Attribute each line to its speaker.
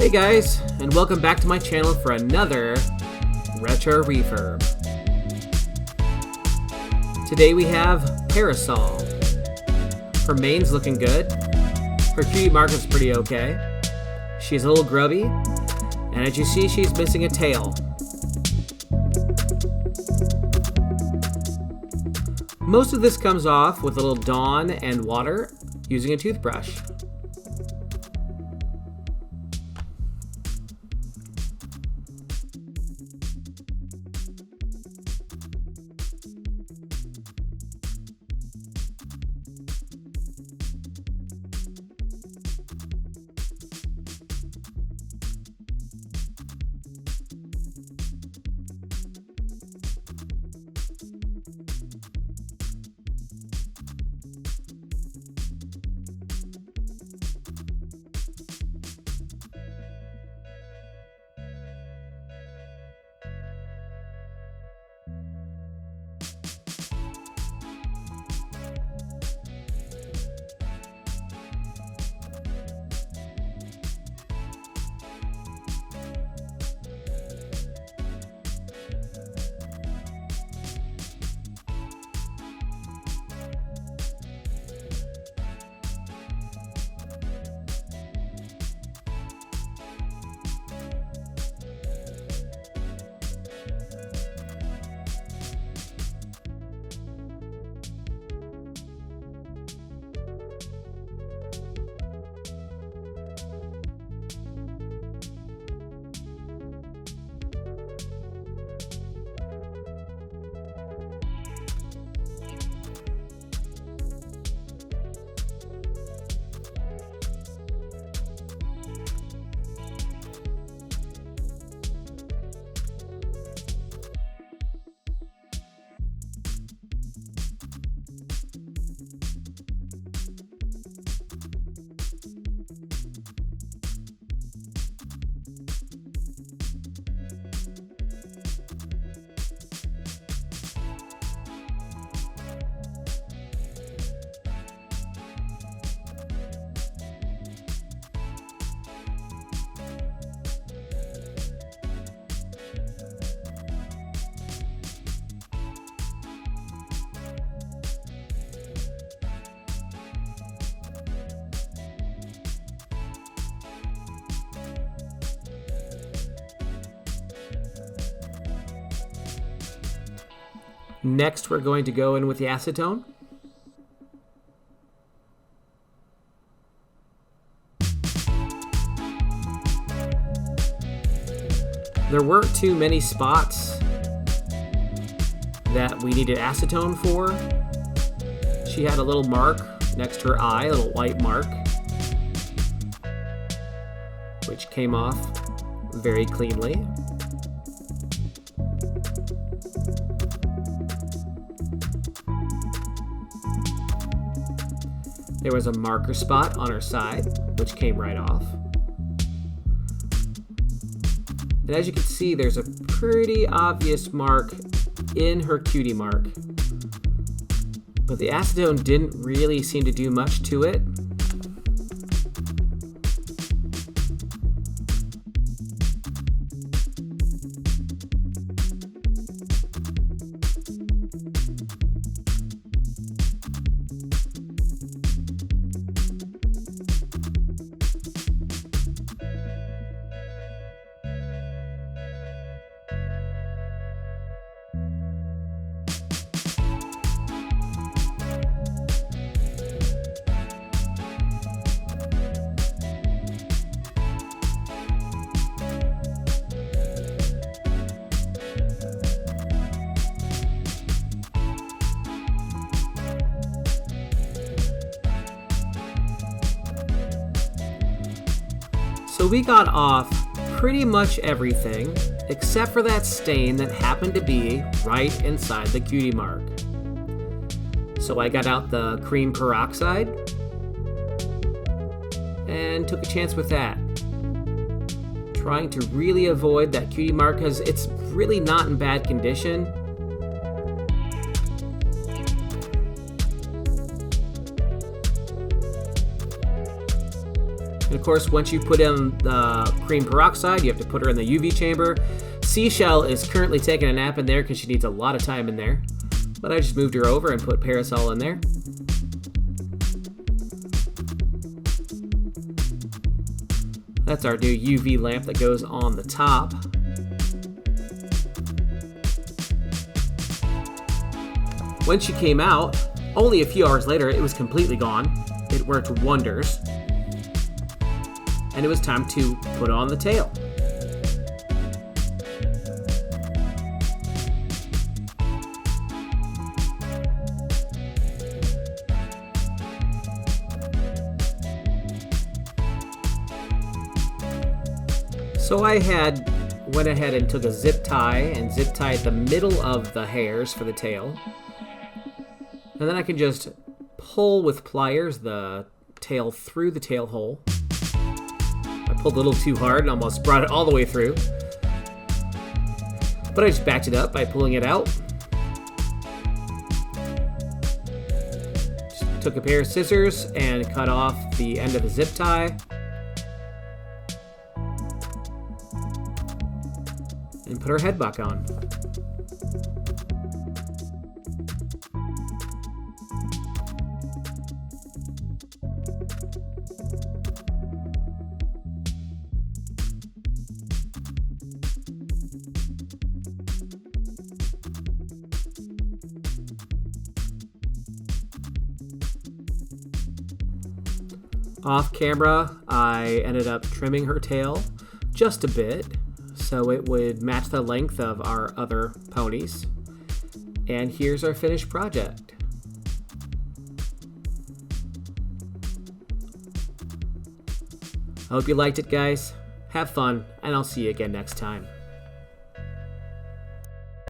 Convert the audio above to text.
Speaker 1: Hey guys, and welcome back to my channel for another retro refurb. Today we have Parisol. Her mane's looking good. Her cutie mark is pretty okay. She's a little grubby, and as you see, she's missing a tail. Most of this comes off with a little Dawn and water using a toothbrush. Next, we're going to go in with the acetone. There weren't too many spots that we needed acetone for. She had a little mark next to her eye, a little white mark, which came off very cleanly. There was a marker spot on her side, which came right off. And as you can see, there's a pretty obvious mark in her cutie mark. But the acetone didn't really seem to do much to it. So we got off pretty much everything except for that stain that happened to be right inside the cutie mark. So I got out the cream peroxide and took a chance with that, trying to really avoid that cutie mark because it's really not in bad condition. And of course, once you put in the cream peroxide, you have to put her in the UV chamber. Seashell is currently taking a nap in there because she needs a lot of time in there. But I just moved her over and put Parisol in there. That's our new UV lamp that goes on the top. When she came out, only a few hours later, it was completely gone. It worked wonders. And it was time to put on the tail. So I went ahead and took a zip tie and zip tied the middle of the hairs for the tail. And then I can just pull with pliers the tail through the tail hole. I pulled a little too hard and almost brought it all the way through. But I just backed it up by pulling it out. Just took a pair of scissors and cut off the end of the zip tie. And put her head back on. Off camera, I ended up trimming her tail just a bit so it would match the length of our other ponies. And here's our finished project. I hope you liked it, guys. Have fun, and I'll see you again next time.